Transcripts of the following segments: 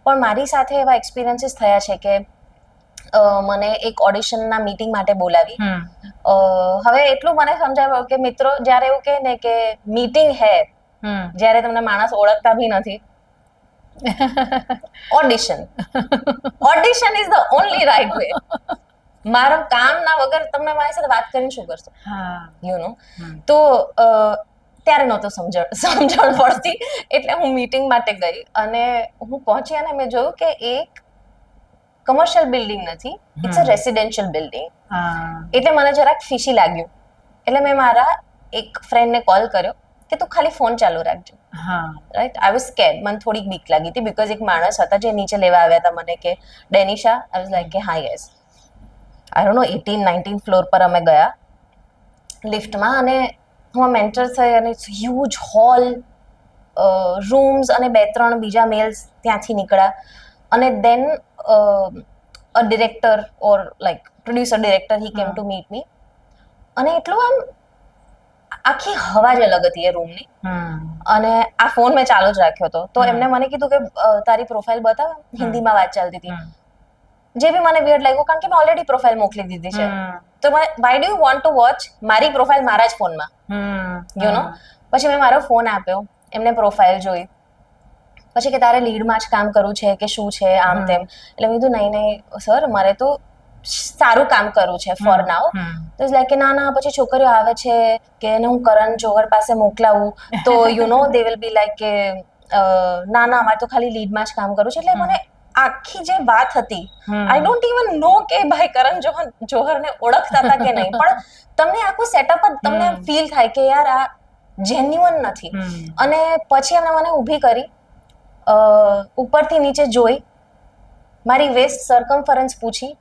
પણ મારી સાથે એવા એક્સપિરિયન્સીસ થયા છે કે મને એક ઓડિશનના મીટિંગ માટે બોલાવી. હવે એટલું મને સમજાવ્યું કે મિત્રો જ્યારે એવું કહે ને કે મીટિંગ હે, જ્યારે તમને માણસ ઓળખતા બી નથી, audition is the only right way. મારા કામ ના વગર તમને મારી સાથે વાત કરીને શું કરશો, યુ નો. તો ત્યારે નહોતો સમજણ પડતી, એટલે હું મીટિંગ માટે ગઈ અને હું પહોંચી અને મેં જોયું કે એક કમર્શિયલ બિલ્ડિંગ નથી, ઇટ્સ અ રેસિડેન્શિયલ બિલ્ડિંગ. એટલે મને જરાક ફિશી લાગ્યું. એટલે મેં મારા એક ફ્રેન્ડને કોલ કર્યો કે તું ખાલી ફોન ચાલુ રાખજો. Right, I was scared. મને થોડીક બીક લાગી હતી બીકોઝ એક માણસ હતા જે નીચે લેવા આવ્યા હતા મને કે ડેનિશા. આઈ વોઝ લાઈક કે હા yes. I don't know 18-19 floor પર અમે ગયા લિફ્ટમાં અને હું એન્ટર થઈ અને હ્યુજ હોલ, રૂમ્સ અને 2-3 બીજા મેલ્સ ત્યાંથી નીકળ્યા અને then a director or like producer director he came to meet મી. અને એટલું આમ આખી હવા જ અલગ હતી એ રૂમની. અને આ ફોન મેં ચાલુ જ રાખ્યો હતો. તો એમને મને કીધું કે તારી પ્રોફાઇલ બતાવ. હિન્દીમાં વાત ચાલતી હતી, જે બી મને વિયર્ડ લાગ્યું કારણ કે મેં ઓલરેડી પ્રોફાઇલ મોકલી દીધી છે. તો why do you want to watch મારી પ્રોફાઇલ મારા જ ફોનમાં, યુ નો. પછી મેં મારો ફોન આપ્યો, એમને પ્રોફાઇલ જોઈ. પછી કે તારે લીડમાં જ કામ કરવું છે કે શું છે આમ તેમ. એટલે મેં કીધું નહીં સર, મારે તો સારું કામ કરવું છે ફોર નાઉ. તો લાઈક કે ના પછી છોકરીઓ આવે છે કે એને હું કરણ જોહર પાસે મોકલાવું તો you know they will be like કે ના અમારે તો ખાલી લીડમાં જ કામ કરવું છે. એટલે મને આખી જે વાત હતી, આઈ ડોન્ટ ઇવન નો કે ભાઈ કરણ જોહરને ઓળખતા હતા કે નહીં, પણ તમને આખું સેટઅપ જ તમને ફીલ થાય કે યાર આ જેન્યુઅન નથી. અને પછી એમણે મને ઊભી કરી, ઉપરથી નીચે જોઈ, મારી વેસ્ટ સર્કમફરન્સ પૂછી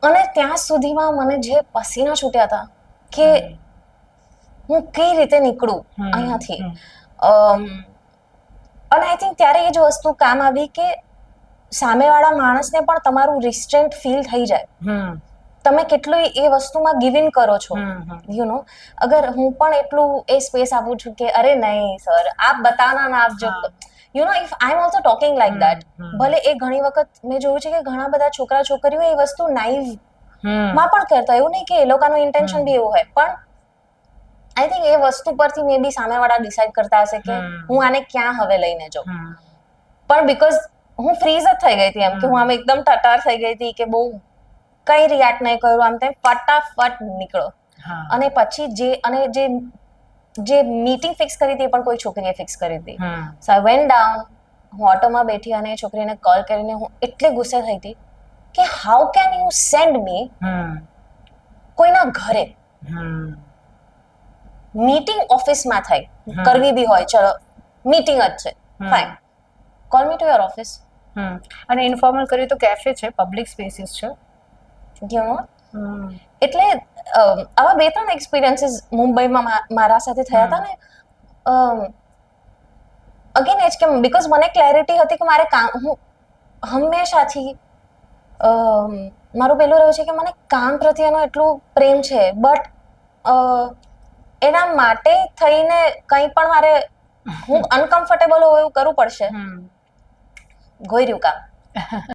અને ત્યાં સુધીમાં મને જે પસીના છૂટ્યા હતા કે હું કઈ રીતે નીકળું અહીંયાથી. અને આઈ થિંક ત્યારે એ જ વસ્તુ કામ આવી કે સામેવાળા માણસને પણ તમારું રિસ્ટ્રેન્ટ ફીલ થઈ જાય. તમે કેટલું એ વસ્તુમાં ગિવ ઇન કરો છો, યુ નો. અગર હું પણ એટલું એ સ્પેસ આપું છું કે અરે નહીં સર આપ બતાના ના આપ જો, you know, if I am also talking like that. ભલે એ ઘણી વખત મેં જોયું છે કે ઘણા બધા છોકરા છોકરીઓ એ વસ્તુ નાઈવ માં પણ કરતા, એવું નહીં કે એ લોકોનું ઇન્ટેન્શન બી એવું હોય, પણ આઈ થિંક એ વસ્તુ પરથી મે બી સામેવાળા ડિસાઈડ કરતા હશે કે હું આને ક્યાં હવે લઈને જાઉં. પણ બીકોઝ હું ફ્રીઝ જ થઈ ગઈ હતી, એમ કે હું આમ એકદમ ટટાર થઈ ગઈ હતી કે બહુ કઈ રિએક્ટ નહીં કર્યું, આમ તેમ ફટાફટ નીકળો. અને પછી જે મીટિંગ ફિક્સ કરી હતી એ પણ કોઈ છોકરીએ ફિક્સ કરી હતી. સો આઈ વેન્ટ ડાઉન. હું ઓટોમાં બેઠી અને છોકરીને કોલ કરીને હું એટલી ગુસ્સે થઈ હતી કે હાઉ કેન યુ સેન્ડ મી કોઈના ઘરે. મીટિંગ ઓફિસમાં થાય, કરવી બી હોય, ચલો મીટિંગ જ છે, fine, call me to your office. અને ઇન્ફોર્મલ કર્યું તો કેફે છે, પબ્લિક સ્પેસીસ છે, યુ નો. એટલે આવા 2-3 એક્સપિરિયન્સીસ મુંબઈમાં મારા સાથે થયા હતા ને. અગેન એ જ કે બીકોઝ મને ક્લેરિટી હતી કે મારે કામ, હું હંમેશાથી મારું પેલું રહ્યું છે કે મને કામ પ્રત્યેનો એટલું પ્રેમ છે, બટ એના માટે થઈને કંઈ પણ મારે હું અનકમ્ફર્ટેબલ હોઉં એવું કરવું પડશે, ગોઈ રહ્યું કામ.